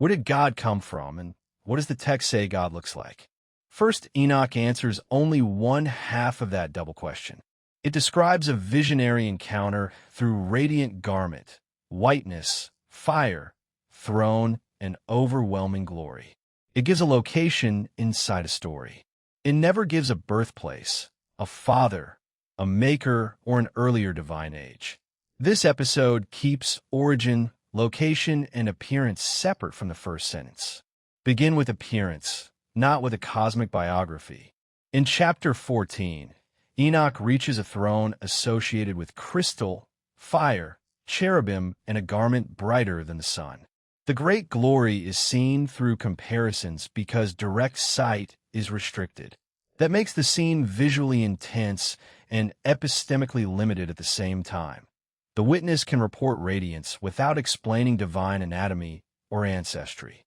Where did God come from, and what does the text say God looks like? First, Enoch answers only one half of that double question. It describes a visionary encounter through radiant garment, whiteness, fire, throne, and overwhelming glory. It gives a location inside a story. It never gives a birthplace, a father, a maker, or an earlier divine age. This episode keeps origin, location, and appearance separate from the first sentence. Begin with appearance, not with a cosmic biography. In chapter 14, Enoch reaches a throne associated with crystal, fire, cherubim, and a garment brighter than the sun. The great glory is seen through comparisons because direct sight is restricted. That makes the scene visually intense and epistemically limited at the same time. The witness can report radiance without explaining divine anatomy or ancestry.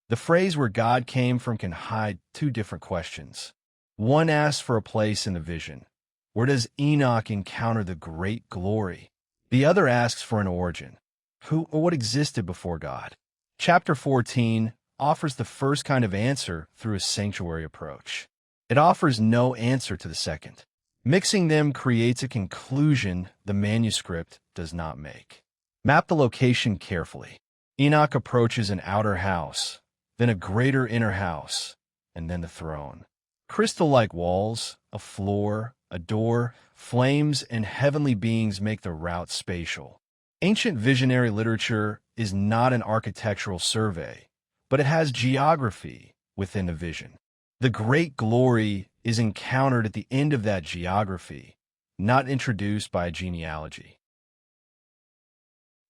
The phrase "where God came from" can hide two different questions. One asks for a place in the vision. Where does Enoch encounter the great glory? The other asks for an origin. Who or what existed before God? Chapter 14 offers the first kind of answer through a sanctuary approach. It offers no answer to the second. Mixing them creates a conclusion the manuscript does not make. Map the location carefully. Enoch approaches an outer house, then a greater inner house, and then the throne. Crystal-like walls, a floor, a door, flames, and heavenly beings make the route spatial. Ancient visionary literature is not an architectural survey, but it has geography within the vision. The great glory is encountered at the end of that geography, not introduced by a genealogy.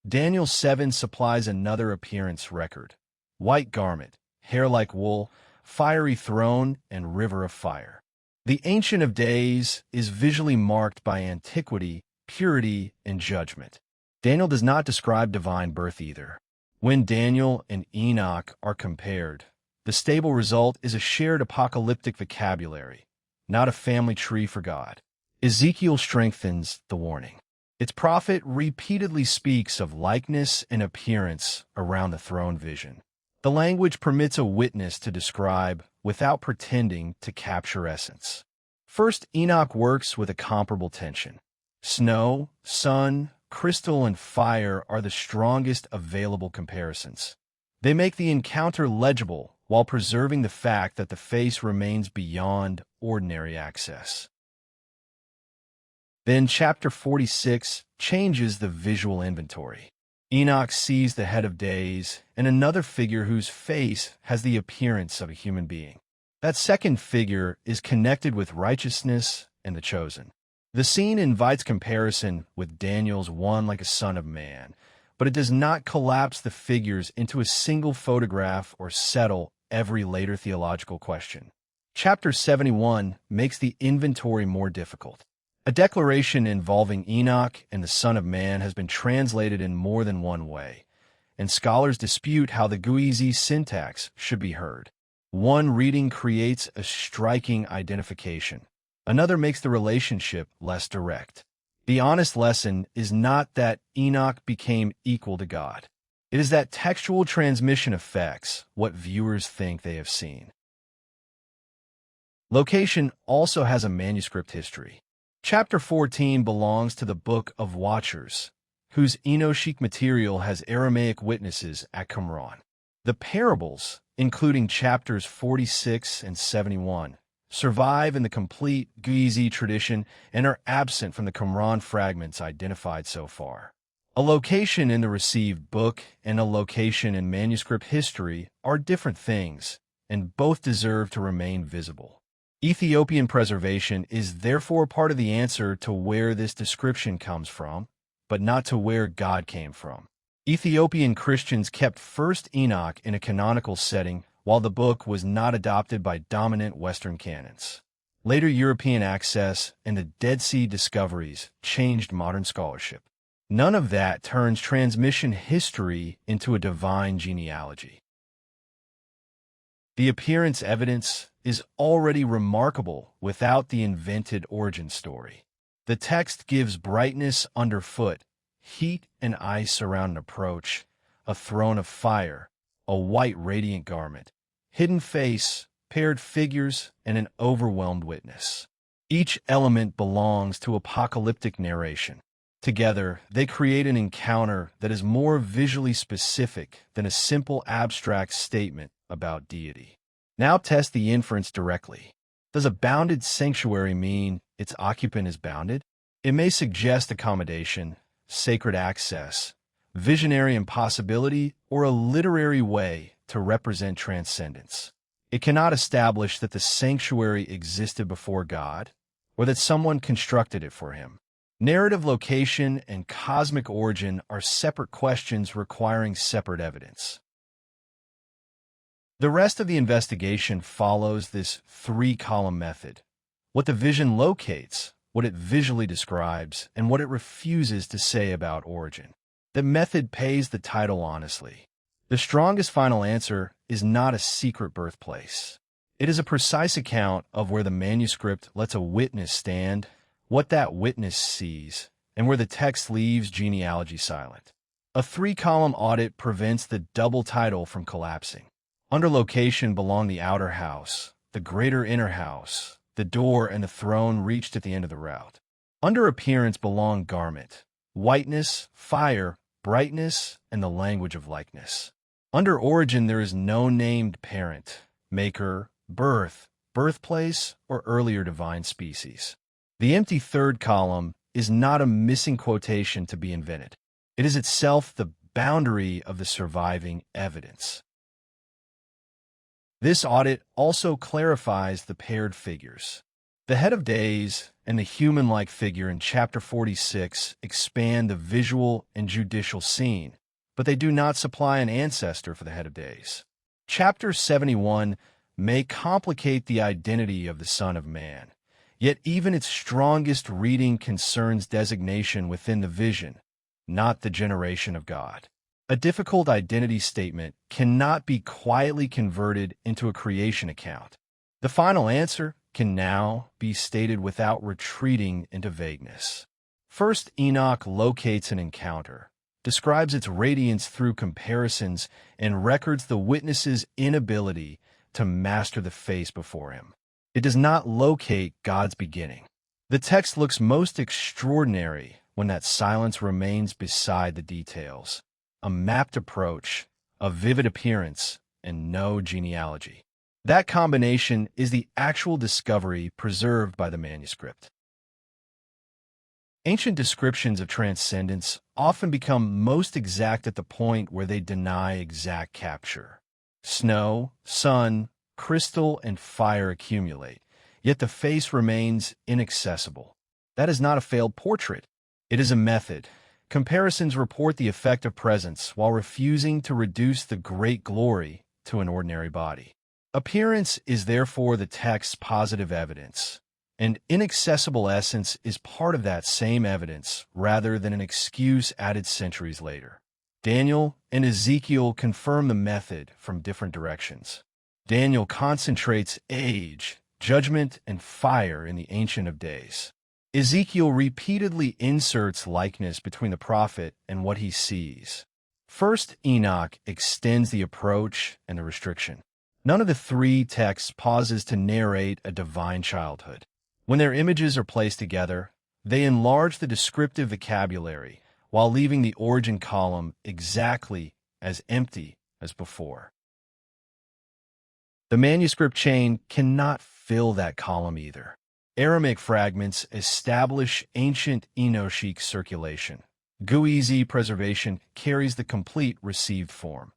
Daniel 7 supplies another appearance record: white garment, hair like wool, fiery throne, and river of fire. The Ancient of Days is visually marked by antiquity, purity, and judgment. Daniel does not describe divine birth either. When Daniel and Enoch are compared, the stable result is a shared apocalyptic vocabulary, not a family tree for God. Ezekiel strengthens the warning. Its prophet repeatedly speaks of likeness and appearance around the throne vision. The language permits a witness to describe without pretending to capture essence. First, Enoch works with a comparable tension. Snow, sun, crystal, and fire are the strongest available comparisons. They make the encounter legible while preserving the fact that the face remains beyond ordinary access. Then chapter 46 changes the visual inventory. Enoch sees the head of days and another figure whose face has the appearance of a human being. That second figure is connected with righteousness and the chosen. The scene invites comparison with Daniel's "one like a son of man," but it does not collapse the figures into a single photograph or settle every later theological question. Chapter 71 makes the inventory more difficult. A declaration involving Enoch and the Son of Man has been translated in more than one way, and scholars dispute how the Guizi syntax should be heard. One reading creates a striking identification. Another makes the relationship less direct. The honest lesson is not that Enoch became equal to God. It is that textual transmission affects what viewers think they have seen. Location also has a manuscript history. Chapter 14 belongs to the Book of Watchers, whose Enochic material has Aramaic witnesses at Qumran. The parables, including chapters 46 and 71, survive in the complete Guizi tradition and are absent from the Qumran fragments identified so far. A location in the received book and a location in manuscript history are different things, and both deserve to remain visible. Ethiopian preservation is therefore part of the answer to where this description comes from, but not to where God came from. Ethiopian Christians kept First Enoch in a canonical setting, while the book was not adopted by dominant Western canons. Later European access and the Dead Sea discoveries changed modern scholarship. None of that turns transmission history into a divine genealogy. The appearance evidence is already remarkable without the invented origin story. The text gives brightness underfoot, heat and ice around an approach, a throne of fire, a white radiant garment, hidden face, paired figures, and an overwhelmed witness. Each element belongs to apocalyptic narration. Together, they create an encounter that is more visually specific than a simple abstract statement about deity. Now test the inference directly. Does a bounded sanctuary mean its occupant is bounded? It may suggest accommodation, sacred access, visionary impossibility, or a literary way to represent transcendence. It cannot establish that the sanctuary existed before God, or that someone constructed it for him. Narrative location and cosmic origin are separate questions requiring separate evidence. The rest of the investigation follows this three-column method: what the vision locates, what it visually describes, and what it refuses to say about origin. The method pays the title honestly. The strongest final answer is not a secret birthplace. It is a precise account of where the manuscript lets a witness stand, what that witness sees, and where the text leaves genealogy silent. A three-column audit prevents the double title from collapsing. Under location belong the outer house, the greater inner house, the door and the throne reached at the end of the route. Under appearance belong garment, whiteness, fire, brightness, and the language of likeness. Under origin there is no named parent, maker, birth, birthplace, or earlier divine species. The empty third column is not a missing quotation to be invented. It is itself the boundary of the surviving evidence. This audit also clarifies the paired figures. The head of days and the human-like figure in chapter 46 expand the visual and judicial scene, but they do not supply an ancestor for the head of days. Chapter 71 may complicate the identity of the Son of Man, yet even its strongest reading concerns designation within the vision, not the generation of God. A difficult identity statement cannot be quietly converted into a creation account. The final answer can now be stated without retreating into vagueness. First, Enoch locates an encounter, describes its radiance through comparisons, and records the witness's inability to master the face before him. It does not locate God's beginning. The text looks most extraordinary when that silence remains beside the details. A mapped approach, a vivid appearance, and no genealogy. That combination is the actual discovery preserved by the manuscript. Ancient descriptions of transcendence often become most exact at the point where they deny exact capture. Snow, sun, crystal, and fire accumulate, yet the face remains inaccessible. That is not a failed portrait. It is a method. Comparisons report the effect of presence while refusing to reduce the great glory to an ordinary body. Appearance is therefore the text's positive evidence, and inaccessible essence is part of that same evidence rather than an excuse added centuries later. Daniel and Ezekiel confirm the method from different directions. Daniel concentrates age, judgment, and fire in the Ancient of Days. Ezekiel repeatedly inserts likeness between the prophet and what he sees. First, Enoch extends the approach and the restriction. None of the three texts pauses to narrate a divine childhood. When their images are placed together, they enlarge the descriptive vocabulary while leaving the origin column exactly as empty as before. The manuscript chain cannot fill that column either. Aramaic fragments establish ancient Enochic circulation. Guizi preservation carries the complete received form.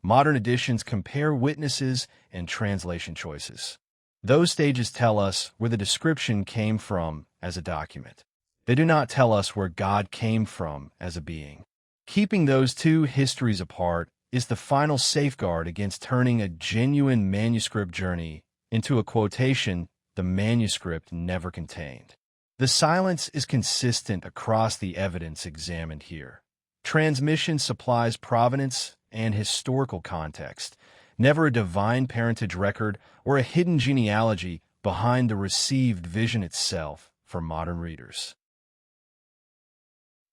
Modern editions compare witnesses and translation choices. Those stages tell us where the description came from as a document. They do not tell us where God came from as a being. Keeping those two histories apart is the final safeguard against turning a genuine manuscript journey into a quotation the manuscript never contained. The silence is consistent across the evidence examined here. Transmission supplies provenance and historical context, never a divine parentage record or a hidden genealogy behind the received vision itself for modern readers.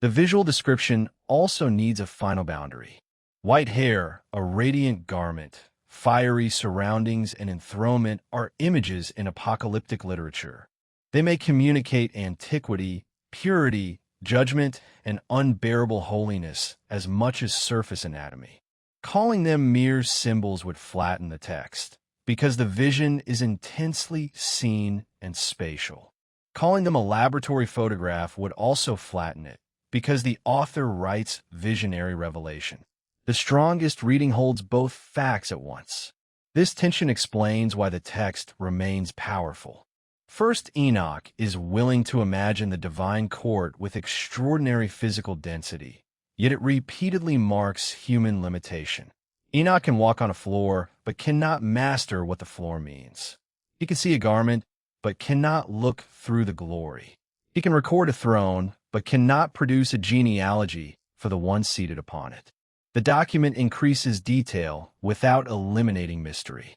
The visual description also needs a final boundary. White hair, a radiant garment, fiery surroundings, and enthronement are images in apocalyptic literature. They may communicate antiquity, purity, judgment, and unbearable holiness as much as surface anatomy. Calling them mere symbols would flatten the text, because the vision is intensely seen and spatial. Calling them a laboratory photograph would also flatten it, because the author writes visionary revelation. The strongest reading holds both facts at once. This tension explains why the text remains powerful. First, Enoch is willing to imagine the divine court with extraordinary physical density, yet it repeatedly marks human limitation. Enoch can walk on a floor, but cannot master what the floor means. He can see a garment, but cannot look through the glory. He can record a throne, but cannot produce a genealogy for the one seated upon it. The document increases detail without eliminating mystery.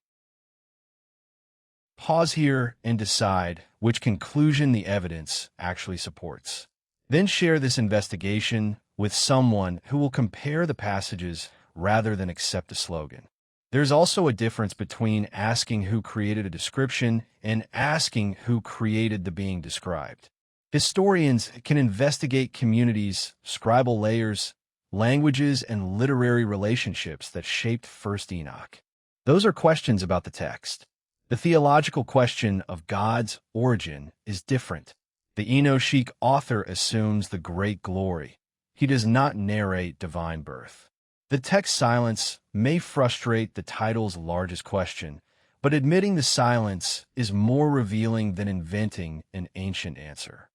Pause here and decide which conclusion the evidence actually supports. Then share this investigation with someone who will compare the passages rather than accept a slogan. There's also a difference between asking who created a description and asking who created the being described. Historians can investigate communities, scribal layers, languages, and literary relationships that shaped First Enoch. Those are questions about the text. The theological question of God's origin is different. The Enochic author assumes the great glory. He does not narrate divine birth. The text silence may frustrate the title's largest question, but admitting the silence is more revealing than inventing an ancient answer.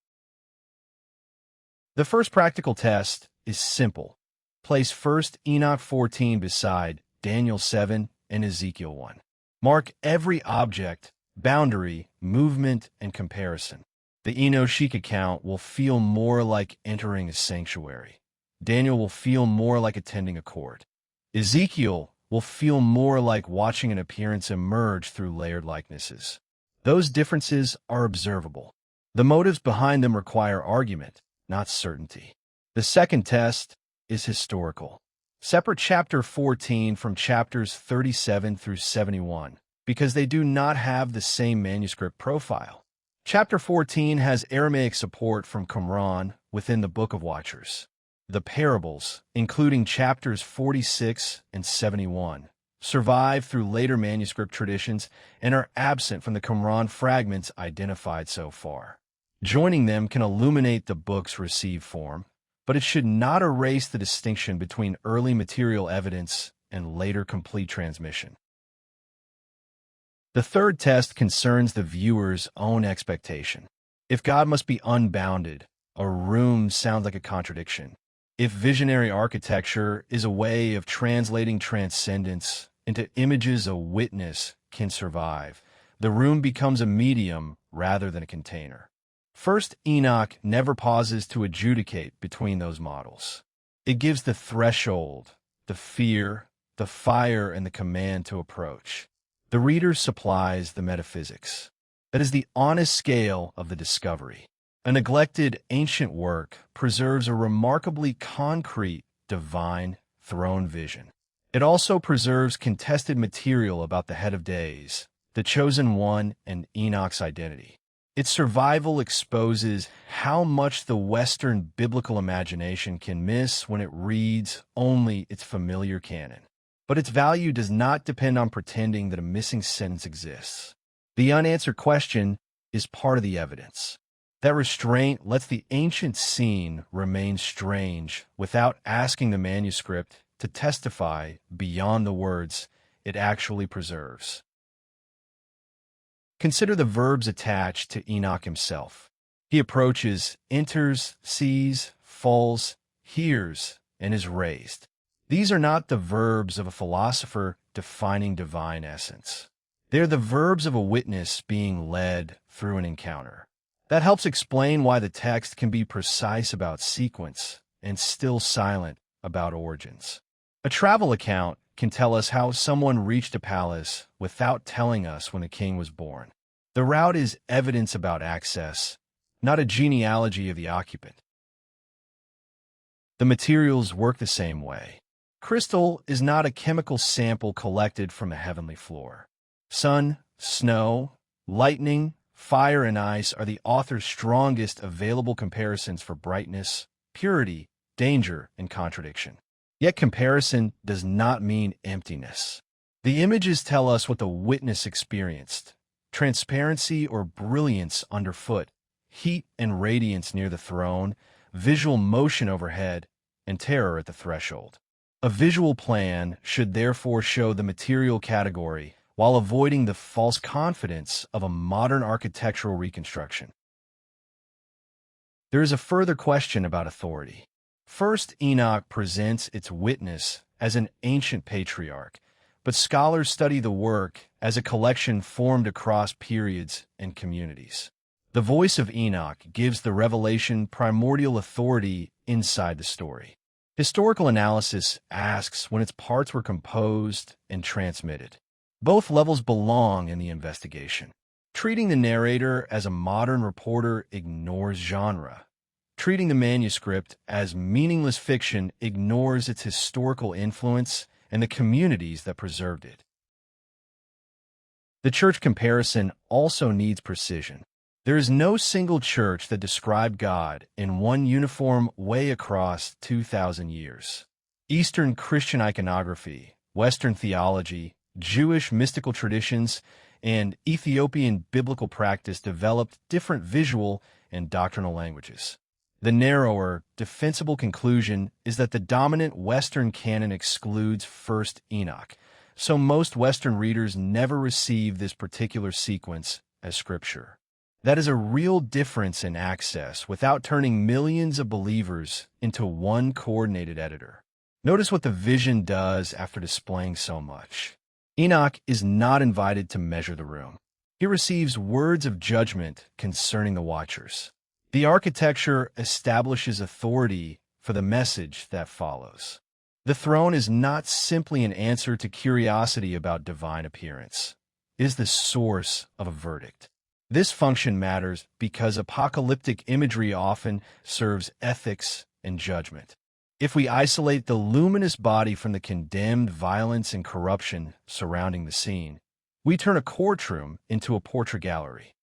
The first practical test is simple. Place First Enoch 14 beside Daniel 7 and Ezekiel 1. Mark every object, boundary, movement, and comparison. The Enochic account will feel more like entering a sanctuary. Daniel will feel more like attending a court. Ezekiel will feel more like watching an appearance emerge through layered likenesses. Those differences are observable. The motives behind them require argument, not certainty. The second test is historical. Separate chapter 14 from chapters 37 through 71, because they do not have the same manuscript profile. Chapter 14 has Aramaic support from Qumran within the Book of Watchers. The parables, including chapters 46 and 71, survive through later manuscript traditions and are absent from the Qumran fragments identified so far. Joining them can illuminate the book's received form, but it should not erase the distinction between early material evidence and later complete transmission. The third test concerns the viewer's own expectation. If God must be unbounded, a room sounds like a contradiction. If visionary architecture is a way of translating transcendence into images a witness can survive, the room becomes a medium rather than a container. First Enoch never pauses to adjudicate between those models. It gives the threshold, the fear, the fire, and the command to approach. The reader supplies the metaphysics. That is the honest scale of the discovery. A neglected ancient work preserves a remarkably concrete, divine throne vision. It also preserves contested material about the head of days, the chosen one, and Enoch's identity. Its survival exposes how much the Western biblical imagination can miss when it reads only its familiar canon. But its value does not depend on pretending that a missing sentence exists. The unanswered question is part of the evidence. That restraint lets the ancient scene remain strange without asking the manuscript to testify beyond the words it actually preserves. Consider the verbs attached to Enoch himself. He approaches, enters, sees, falls, hears, and is raised. These are not the verbs of a philosopher defining divine essence. They are the verbs of a witness being led through an encounter. That helps explain why the text can be precise about sequence and still silent about origins. A travel account can tell us how someone reached a palace without telling us when the king was born. The route is evidence about access, not a genealogy of the occupant. The materials work the same way. Crystal is not a chemical sample collected from a heavenly floor. Sun, snow, lightning, fire, and ice are the author's strongest available comparisons for brightness, purity, danger, and contradiction. Yet comparison does not mean emptiness. The images tell us what the witness experienced: transparency or brilliance underfoot, heat and radiance near the throne, visual motion overhead, and terror at the threshold. A visual plan should therefore show the material category while avoiding the false confidence of a modern architectural reconstruction. There is a further question about authority. First, Enoch presents its witness as an ancient patriarch, but scholars study the work as a collection formed across periods and communities. The voice of Enoch gives the revelation primordial authority inside the story. Historical analysis asks when its parts were composed and transmitted. Both levels belong in the investigation. Treating the narrator as a modern reporter ignores genre. Treating the manuscript as meaningless fiction ignores its historical influence and the communities that preserved it. The church comparison also needs precision. There is no single church that described God in one uniform way across 2,000 years. Eastern Christian iconography, Western theology, Jewish mystical traditions, and Ethiopian biblical practice developed different visual and doctrinal languages. The narrower, defensible conclusion is that the dominant Western canon excludes First Enoch, so most Western readers never receive this particular sequence as scripture. That is a real difference in access without turning millions of believers into one coordinated editor. Notice what the vision does after displaying so much. Enoch is not invited to measure the room. He receives words of judgment concerning the watchers. The architecture establishes authority for the message that follows. The throne is not simply an answer to curiosity about divine appearance. It is the source of a verdict. This function matters because apocalyptic imagery often serves ethics and judgment. If we isolate the luminous body from the condemned violence and corruption surrounding the scene, we turn a courtroom into a portrait gallery.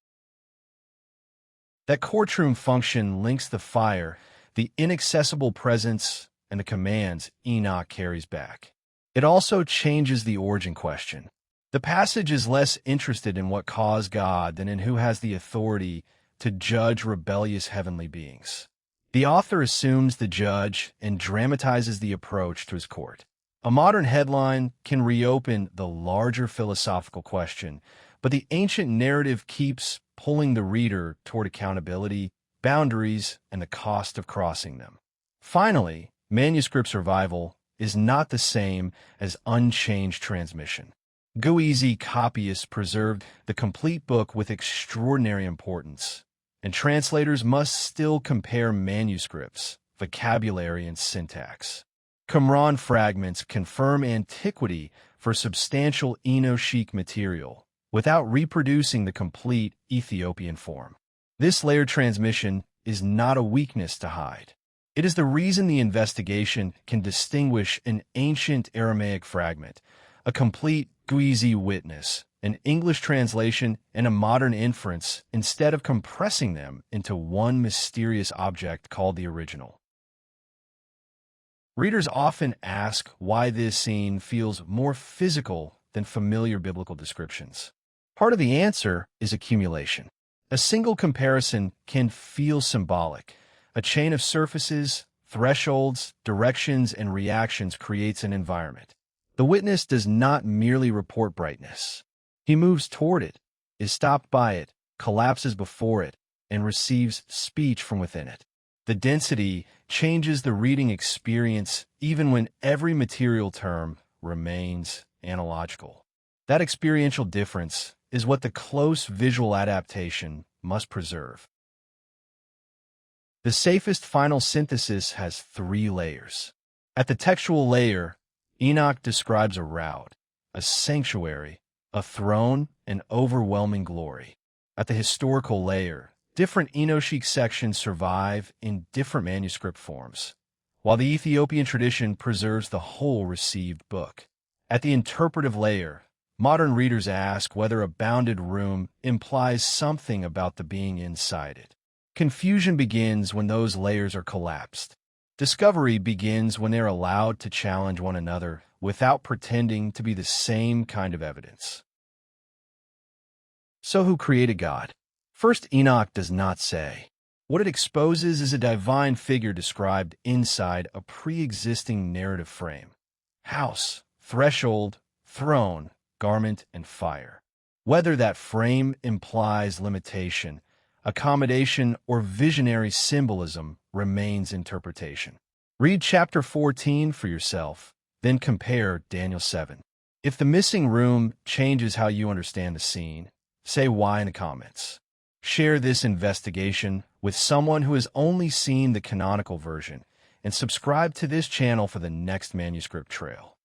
That courtroom function links the fire, the inaccessible presence, and the commands Enoch carries back. It also changes the origin question. The passage is less interested in what caused God than in who has the authority to judge rebellious heavenly beings. The author assumes the judge and dramatizes the approach to his court. A modern headline can reopen the larger philosophical question, but the ancient narrative keeps pulling the reader toward accountability, boundaries, and the cost of crossing them. Finally, manuscript survival is not the same as unchanged transmission. Guizi copyists preserved the complete book with extraordinary importance, and translators must still compare manuscripts, vocabulary, and syntax. Qumran fragments confirm antiquity for substantial Enochic material, without reproducing the complete Ethiopian form. This layered transmission is not a weakness to hide. It is the reason the investigation can distinguish an ancient Aramaic fragment, a complete Guizi witness, an English translation, and a modern inference instead of compressing them into one mysterious object called the original. Readers often ask why this scene feels more physical than familiar biblical descriptions. Part of the answer is accumulation. A single comparison can feel symbolic. A chain of surfaces, thresholds, directions, and reactions creates an environment. The witness does not merely report brightness. He moves toward it, is stopped by it, collapses before it, and receives speech from within it. The density changes the reading experience even when every material term remains analogical. That experiential difference is what the close visual adaptation must preserve. The safest final synthesis has 3 layers. At the textual layer, Enoch describes a rout, a sanctuary, a throne, and overwhelming glory. At the historical layer, different Enochic sections survive in different manuscript forms. while the Ethiopian tradition preserves the whole received book. At the interpretive layer, modern readers ask whether a bounded room implies something about the being inside it. Confusion begins when those layers are collapsed. Discovery begins when they're allowed to challenge one another without pretending to be the same kind of evidence. So who created God? First Enoch does not say. What it exposes is a divine figure described inside a pre-existing narrative frame. House, threshold, throne, garment, and fire. Whether that frame implies limitation, accommodation, or visionary symbolism remains interpretation. Read chapter 14 for yourself, then compare Daniel 7. If the missing room changes how you understand the scene, say why in the comments. Share this investigation with someone who has only seen the canonical version, and subscribe to this channel for the next manuscript trail.